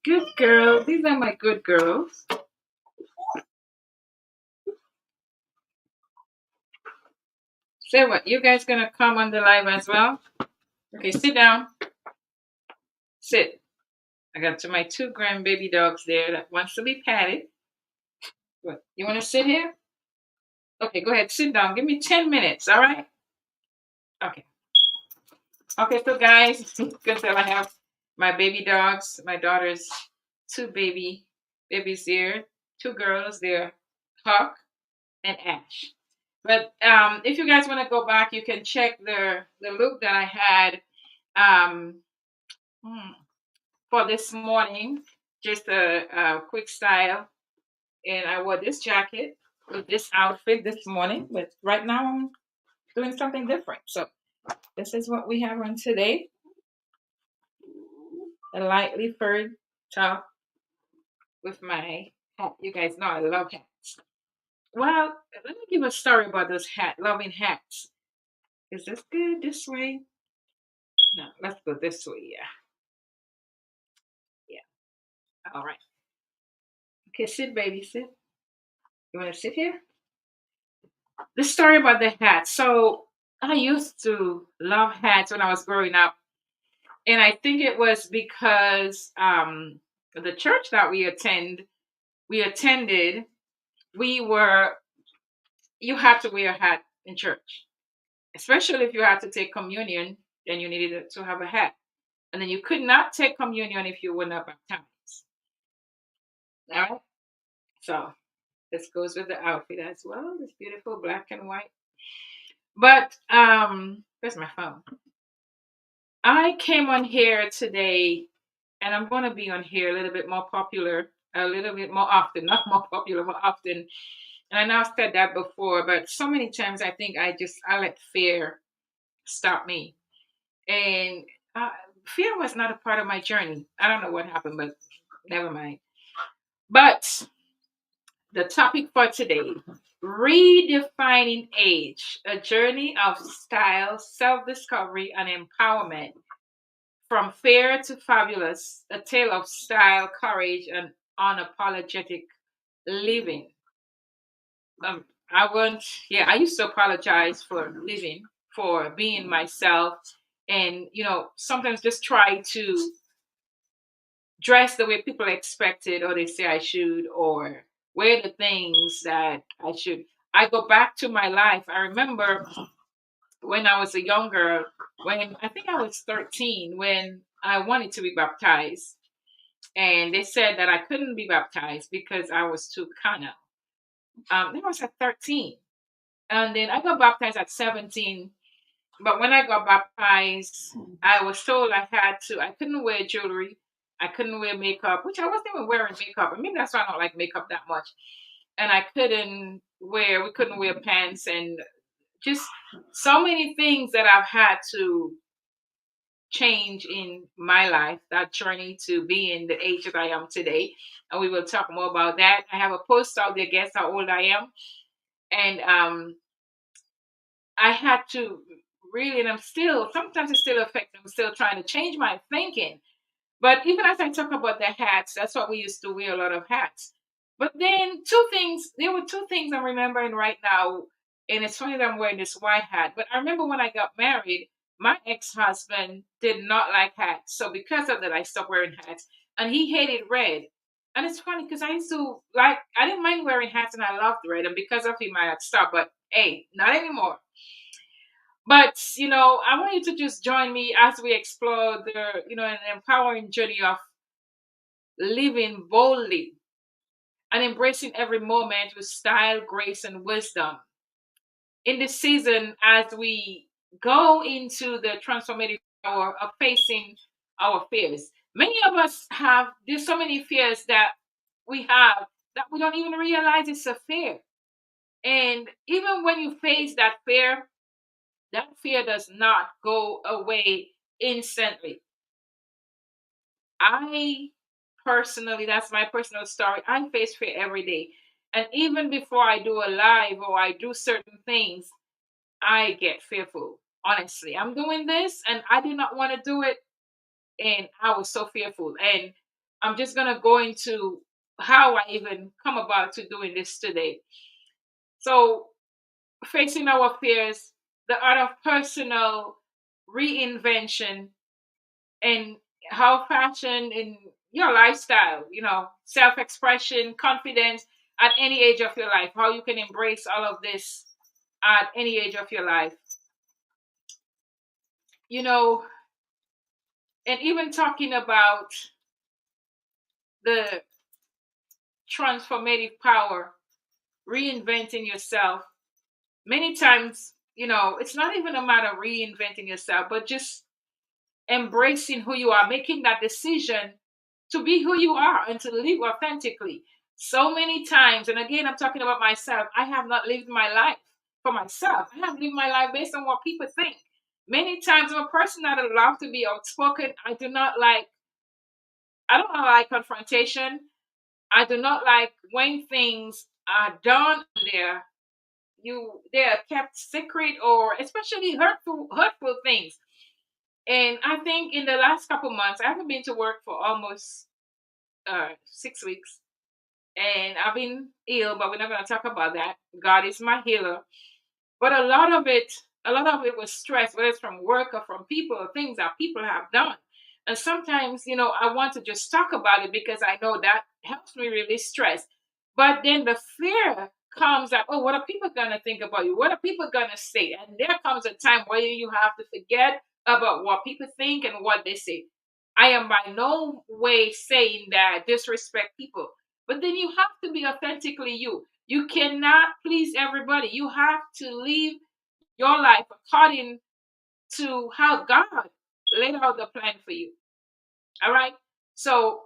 Good girl. These are my good girls. Say what? You guys gonna come on the live as well? Okay, sit down. Sit. I got to my two grandbaby dogs there that wants to be patted. What? You want to sit here? Okay, go ahead. Sit down. Give me 10 minutes. All right. Okay. Okay. So guys, because I have my baby dogs, my daughter's two babies here, two girls. They're Hawk and Ash. But if you guys want to go back, you can check the look that I had um, hmm, for this morning. Just a quick style, and I wore this jacket with this outfit this morning. But right now, I'm doing something different. So this is what we have on today: a lightly furred top with my hat. You guys know I love hats. Well, let me give a story about those loving hats. Is this good this way? No, let's go this way. Yeah, yeah. All right. Okay, sit, baby, sit. You want to sit here? The story about the hat. So I used to love hats when I was growing up, and I think it was because the church that we attended, we were you had to wear a hat in church, especially if you had to take communion. Then you needed to have a hat, and then you could not take communion if you were not baptized. All right. So this goes with the outfit as well. This beautiful black and white. But where's my phone? I came on here today, and I'm going to be on here a little bit more popular, a little bit more often, not more popular, more often. And I know I've said that before, but so many times I think I let fear stop me. And uh, fear was not a part of my journey. I don't know what happened, but never mind. But the topic for today: redefining age, a journey of style, self discovery, and empowerment. From fair to fabulous, a tale of style, courage, and unapologetic living. Um, I want, yeah, I used to apologize for living, for being myself, and sometimes just try to dress the way people expected or they say I should, or wear the things that I should. I go back to my life. I remember when I was a young girl, when I think I was 13, when I wanted to be baptized. And they said that I couldn't be baptized because I was too carnal. That was at 13. And then I got baptized at 17. But when I got baptized, I was told I couldn't wear jewelry. I couldn't wear makeup, which I wasn't even wearing makeup. I mean, that's why I don't like makeup that much. And we couldn't wear pants and just so many things that I've had to change in my life, that journey to being the age that I am today. And we will talk more about that. I have a post out there, guess how old I am. And I had to really, and I'm still, sometimes it still affects, I'm still trying to change my thinking. But even as I talk about the hats, that's what we used to wear, a lot of hats. But then there were two things I'm remembering right now. And it's funny that I'm wearing this white hat. But I remember when I got married, my ex-husband did not like hats. So because of that, I stopped wearing hats. And he hated red. And it's funny because I didn't mind wearing hats and I loved red. And because of him, I had stopped. But hey, not anymore. But I want you to just join me as we explore an empowering journey of living boldly and embracing every moment with style, grace, and wisdom. In this season, as we go into the transformative power of facing our fears, many of us there's so many fears that we have that we don't even realize it's a fear. And even when you face that fear does not go away instantly. I personally, that's my personal story. I face fear every day. And even before I do a live or I do certain things, I get fearful. Honestly, I'm doing this and I do not want to do it. And I was so fearful. And I'm just gonna go into how I even come about to doing this today. So, facing our fears, the art of personal reinvention, and how fashion in your lifestyle, self-expression, confidence at any age of your life, how you can embrace all of this at any age of your life. You know, and even talking about the transformative power, reinventing yourself. Many times, it's not even a matter of reinventing yourself, but just embracing who you are, making that decision to be who you are and to live authentically. So many times, and again, I'm talking about myself, I have not lived my life for myself. I have lived my life based on what people think. Many times, I'm a person that I love to be outspoken. I don't like confrontation. I do not like when things are done there. They are kept secret, or especially hurtful things. And I think in the last couple months, I haven't been to work for almost 6 weeks, and I've been ill, but we're not going to talk about that. God is my healer. But a lot of it was stress, whether it's from work or from people or things that people have done. And sometimes, I want to just talk about it because I know that helps me release stress. But then the fear comes that, oh, what are people going to think about you? What are people going to say? And there comes a time where you have to forget about what people think and what they say. I am by no way saying that disrespect people, but then you have to be authentically you. You cannot please everybody. You have to live your life according to how God laid out the plan for you. All right. So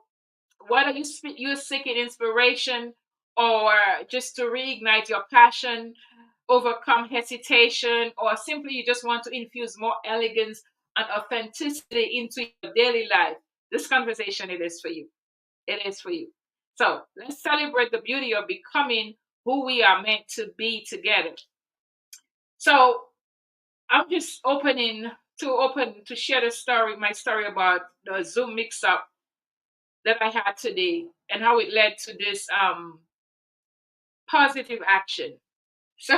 whether you're seeking inspiration or just to reignite your passion, overcome hesitation, or simply you just want to infuse more elegance and authenticity into your daily life, this conversation it is for you. It is for you. So let's celebrate the beauty of becoming who we are meant to be together. So I'm just open to share my story about the Zoom mix up that I had today and how it led to this positive action. So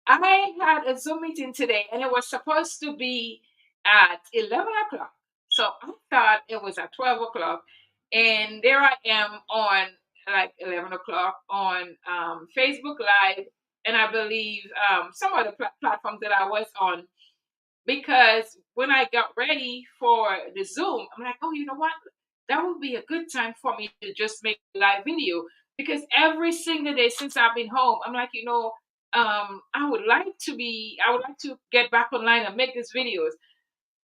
I had a Zoom meeting today and it was supposed to be at 11 o'clock. So I thought it was at 12 o'clock. And there I am on like 11 o'clock on Facebook Live. And I believe some other platforms that I was on, because when I got ready for the Zoom, I'm like, oh, you know what? That would be a good time for me to just make a live video, because every single day since I've been home, I'm like, I would like to get back online and make these videos.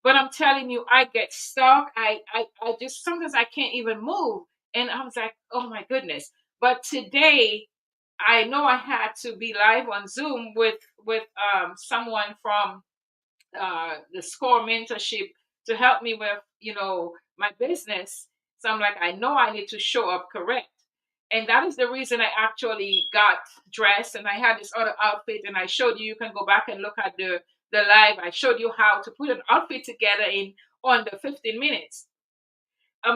But I'm telling you, I get stuck. I just sometimes I can't even move. And I was like, oh my goodness. But today I know I had to be live on Zoom with someone from the score mentorship to help me with my business. So I'm like, I know I need to show up correct, and that is the reason I actually got dressed, and I had this other outfit, and I showed you. You can go back and look at the live. I showed you how to put an outfit together in under 15 minutes.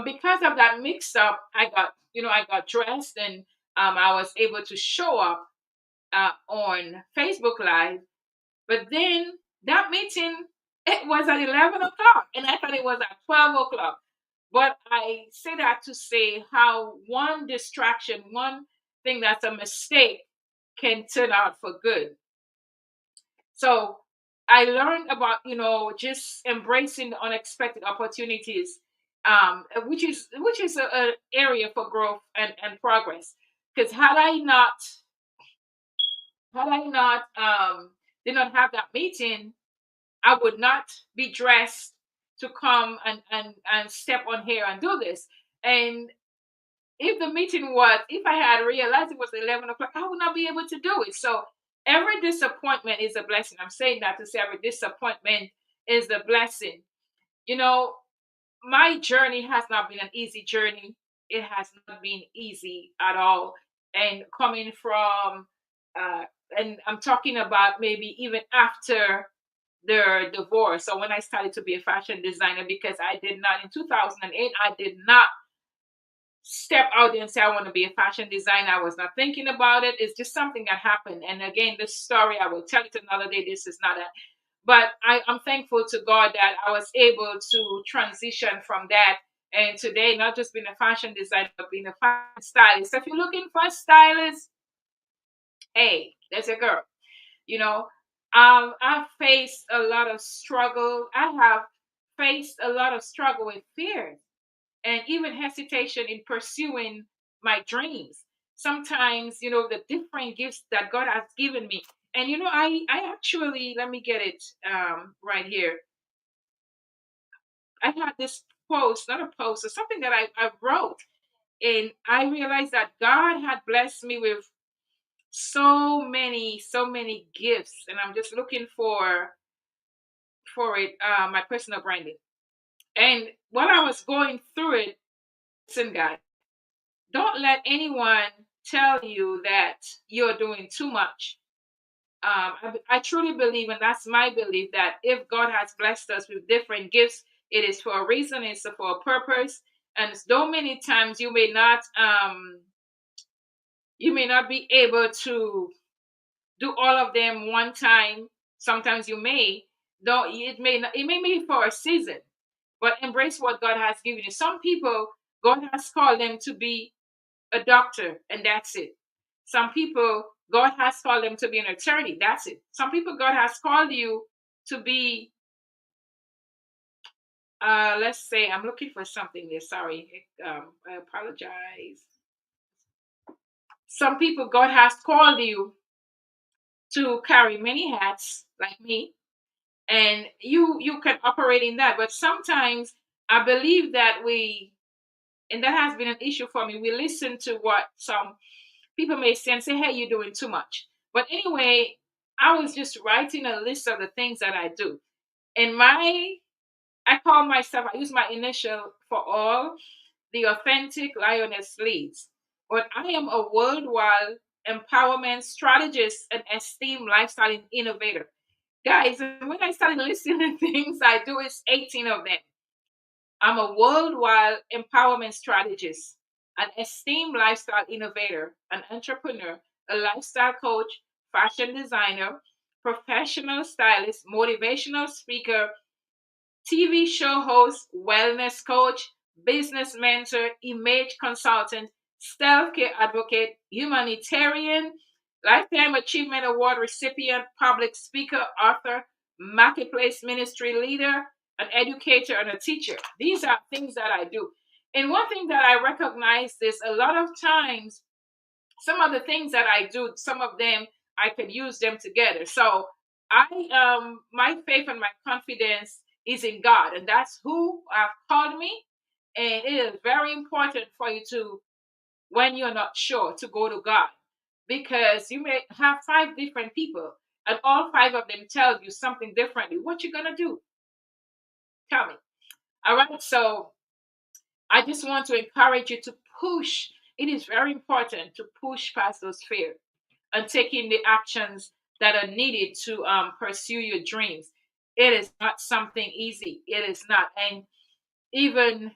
Because of that mix up, I got dressed, and I was able to show up on Facebook Live. But then that meeting, it was at 11 o'clock, and I thought it was at 12 o'clock. But I say that to say how one distraction, one thing that's a mistake, can turn out for good. So I learned about, just embracing the unexpected opportunities, which is a area for growth and progress. Because had I not did not have that meeting, I would not be dressed to come and step on here and do this. And if I had realized it was 11 o'clock, I would not be able to do it. So every disappointment is a blessing. I'm saying that to say every disappointment is a blessing. You know, my journey has not been an easy journey. It has not been easy at all. And coming from, uh, and I'm talking about maybe even after their divorce. So when I started to be a fashion designer, because I did not in 2008, I did not step out there and say I want to be a fashion designer. I was not thinking about it. It's just something that happened. And again, this story I will tell it another day. This is not a, but I'm thankful to God that I was able to transition from that. And today, not just being a fashion designer, but being a fashion stylist. So if you're looking for a stylist, hey, there's a girl. You know, I've faced a lot of struggle. I have faced a lot of struggle with fear and even hesitation in pursuing my dreams. Sometimes, the different gifts that God has given me. And I actually, let me get it right here. I had this post, not a post, or something that I wrote, and I realized that God had blessed me with so many gifts, and I'm just looking for it, my personal branding. And while I was going through it, listen, guys, don't let anyone tell you that you're doing too much. I truly believe, and that's my belief, that if God has blessed us with different gifts, it is for a reason, it's for a purpose. And though many times you may not be able to do all of them one time. Sometimes you may, though it may not, it may be for a season, but embrace what God has given you. Some people, God has called them to be a doctor, and that's it. Some people, God has called them to be an attorney. That's it. Some people, God has called you to be, let's say, I'm looking for something there. Sorry, I apologize. Some people, God has called you to carry many hats, like me, and you can operate in that. But sometimes I believe that and that has been an issue for me. We listen to what some people may say and say, hey, you're doing too much. But anyway, I was just writing a list of the things that I do. And I call myself, I use my initial for all, the authentic lioness leads. But I am a worldwide empowerment strategist and esteemed lifestyle innovator. Guys, when I started listing the things I do, it's 18 of them. I'm a worldwide empowerment strategist, an esteemed lifestyle innovator, an entrepreneur, a lifestyle coach, fashion designer, professional stylist, motivational speaker, TV show host, wellness coach, business mentor, image consultant, self care advocate, humanitarian, Lifetime Achievement Award recipient, public speaker, author, marketplace ministry leader, an educator, and a teacher. These are things that I do. And one thing that I recognize is a lot of times some of the things that I do, some of them I could use them together. So my faith and my confidence is in God, and that's who have called me. And it is very important for you to, when you're not sure, to go to God, because you may have five different people, and all five of them tell you something differently. What you gonna do? Tell me. All right. So I just want to encourage you to push. It is very important to push past those fears and taking the actions that are needed to pursue your dreams. It is not something easy. It is not. And even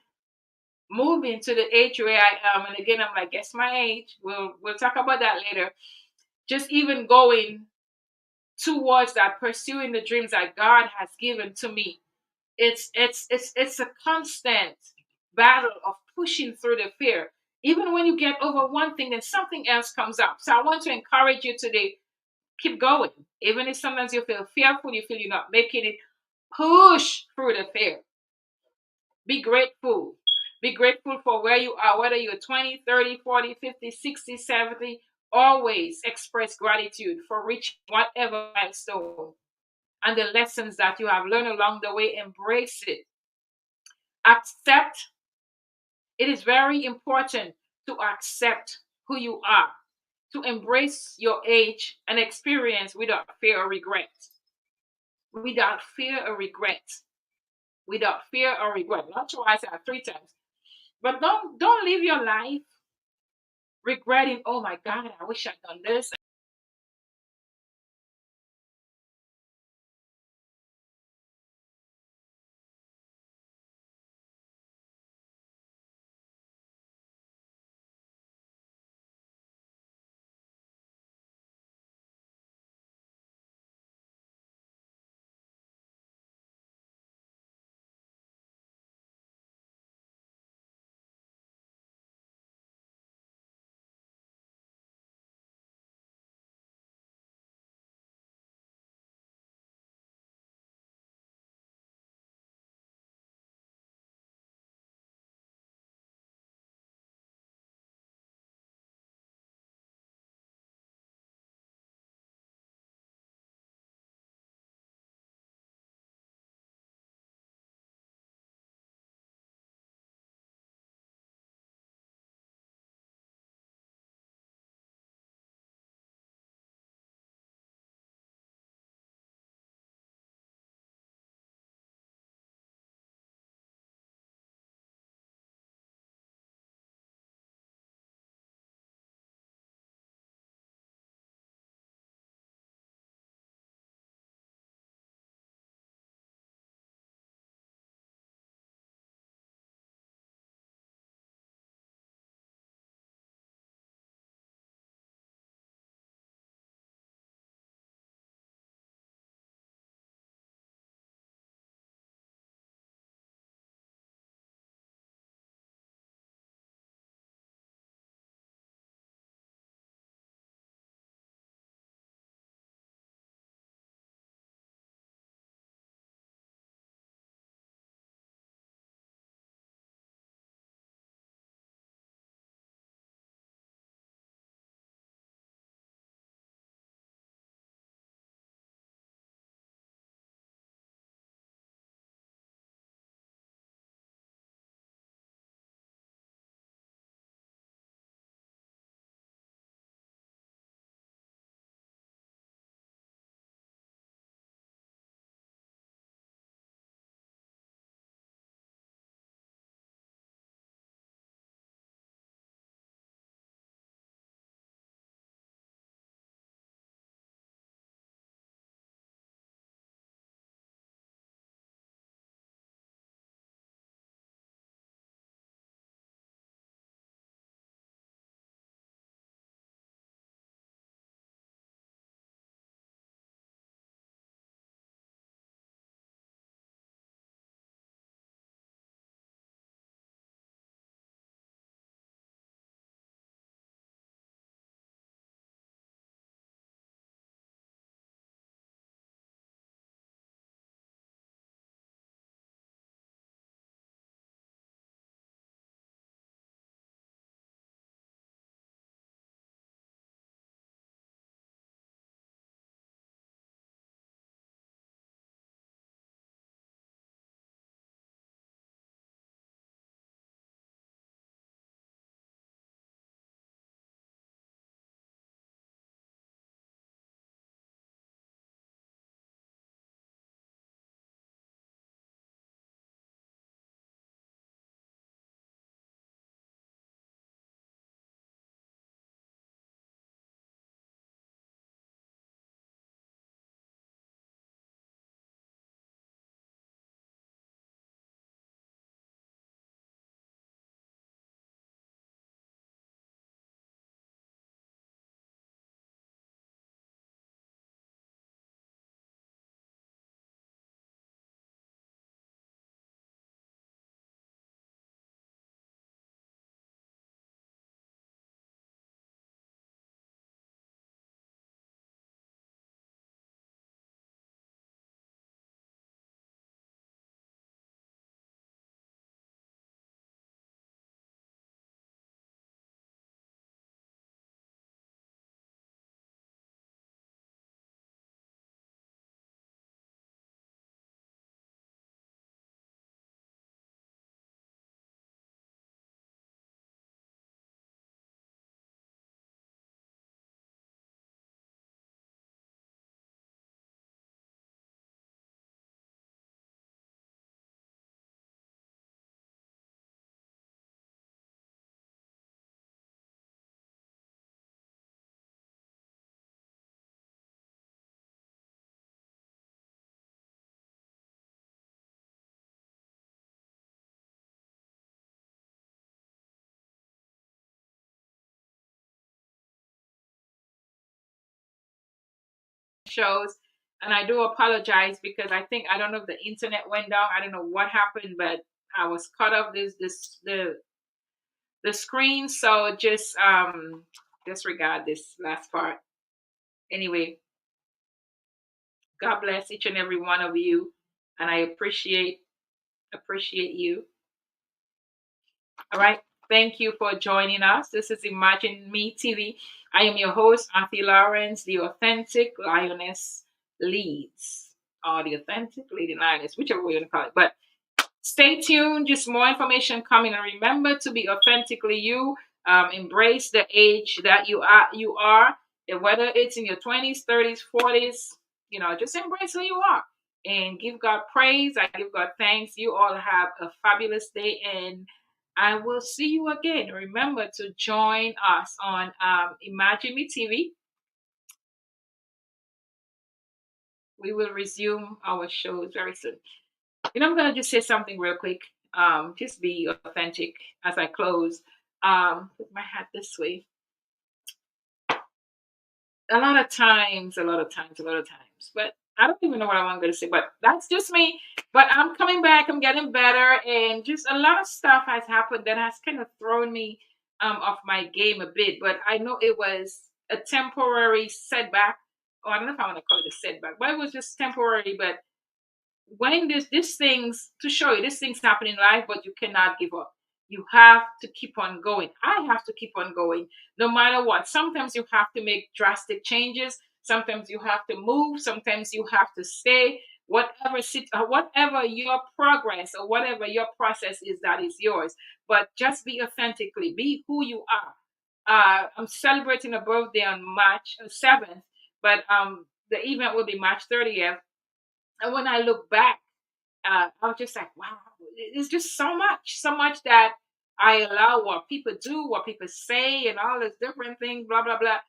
moving to the age where I am, and again, I'm like, guess my age. We'll talk about that later. Just even going towards that, pursuing the dreams that God has given to me. It's a constant battle of pushing through the fear. Even when you get over one thing, then something else comes up. So I want to encourage you today, keep going. Even if sometimes you feel fearful, you feel you're not making it, push through the fear. Be grateful. Be grateful for where you are, whether you're 20, 30, 40, 50, 60, 70. Always express gratitude for reaching whatever milestone and the lessons that you have learned along the way. Embrace it. Accept. It is very important to accept who you are, to embrace your age and experience without fear or regret. Without fear or regret. Without fear or regret. Not twice, three times. But don't live your life regretting, oh my God, I wish I'd done this. shows. And I do apologize because I don't know if the internet went down. I don't know what happened, but I was cut off the screen. So just disregard this last part. Anyway, God bless each and every one of you, and I appreciate you. All right. Thank you for joining us. This is Imagine Me TV. I am your host, Auntie Lawrence, the authentic lioness leads, or the authentic leading lioness, whichever way you want to call it. But stay tuned, just more information coming. And remember to be authentically you. Embrace the age that you are, and whether it's in your 20s, 30s, 40s, just embrace who you are and give God praise. I give God thanks. You all have a fabulous day, and I will see you again. Remember to join us on Imagine Me TV. We will resume our shows very soon. I'm going to just say something real quick. Just be authentic as I close. Put my hat this way. A lot of times, but I don't even know what I'm going to say, but that's just me. But I'm coming back. I'm getting better. And just a lot of stuff has happened that has kind of thrown me off my game a bit. But I know it was a temporary setback. Or I don't know if I want to call it a setback, but it was just temporary. But when this things to show you, these things happen in life, but you cannot give up. You have to keep on going. I have to keep on going no matter what. Sometimes you have to make drastic changes. Sometimes you have to move. Sometimes you have to stay. Whatever your progress or whatever your process is, that is yours. But just be authentically, be who you are. I'm celebrating a birthday on March 7th, but the event will be March 30th. And when I look back, I was just like, wow, it's just so much that I allow what people do, what people say, and all these different things, blah, blah, blah,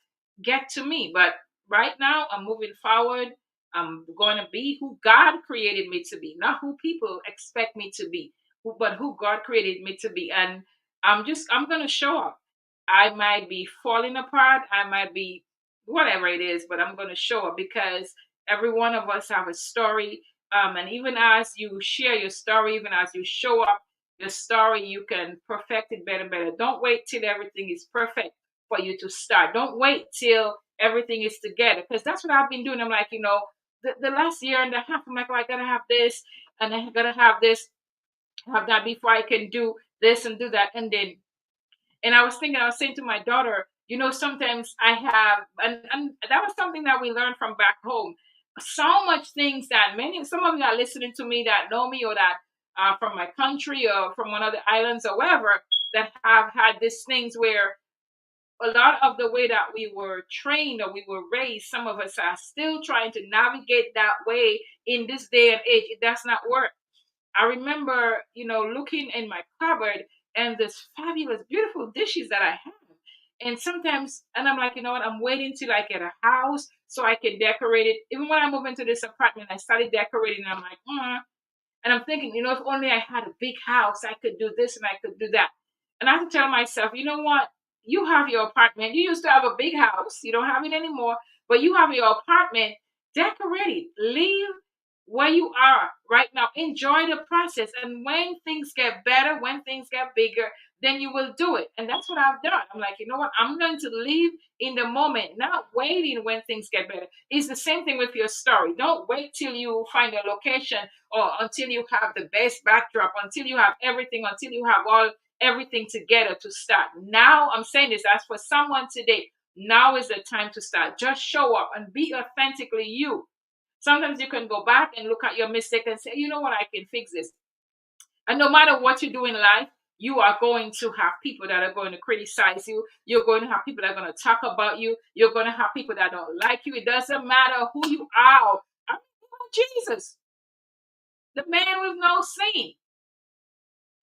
get to me. But right now, I'm moving forward. I'm going to be who God created me to be, not who people expect me to be, but who God created me to be. And I'm going to show up. I might be falling apart. I might be whatever it is, but I'm going to show up because every one of us have a story, and even as you share your story, even as you show up your story, you can perfect it better and better. Don't wait till everything is perfect for you to start. Don't wait till everything is together, because that's what I've been doing. I'm like, the last year and a half, I'm like, oh, I gotta have this and I gotta have this, have that before I can do this and do that. And I was thinking, I was saying to my daughter, sometimes I have, and that was something that we learned from back home. So much things that some of you are listening to me that know me, or that from my country or from one of the islands or wherever, that have had these things where a lot of the way that we were trained or we were raised, some of us are still trying to navigate that way in this day and age. It does not work. I remember, looking in my cupboard and this fabulous, beautiful dishes that I have. And sometimes, and I'm like, you know what? I'm waiting till I get a house so I can decorate it. Even when I moved into this apartment, I started decorating. And I'm like, and I'm thinking, if only I had a big house, I could do this and I could do that. And I have to tell myself, you know what? You have your apartment. You used to have a big house. You don't have it anymore, but you have your apartment. Decorate it. Leave where you are right now. Enjoy the process. And when things get better, when things get bigger, then you will do it. And that's what I've done. I'm like, you know what? I'm going to live in the moment, not waiting when things get better. It's the same thing with your story. Don't wait till you find a location, or until you have the best backdrop, until you have everything, until you have everything together to start. Now, I'm saying this as for someone today. Now is the time to start. Just show up and be authentically you. Sometimes you can go back and look at your mistake and say, you know what, I can fix this. And no matter what you do in life, you are going to have people that are going to criticize you. You're going to have people that are going to talk about you. You're going to have people that don't like you. It doesn't matter who you are. I mean, Jesus, the man with no sin.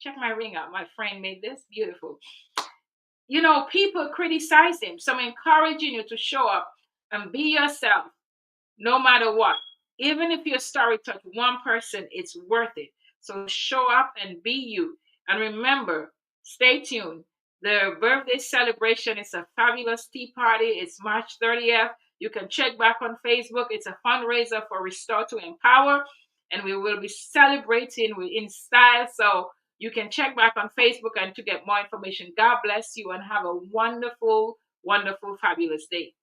Check my ring out. My friend made this beautiful. People criticize him. So I'm encouraging you to show up and be yourself no matter what. Even if your story touched one person, it's worth it. So show up and be you. And remember, stay tuned. The birthday celebration is a fabulous tea party. It's March 30th. You can check back on Facebook. It's a fundraiser for Restore to Empower, and we will be celebrating in style. So you can check back on Facebook and to get more information. God bless you and have a wonderful, wonderful, fabulous day.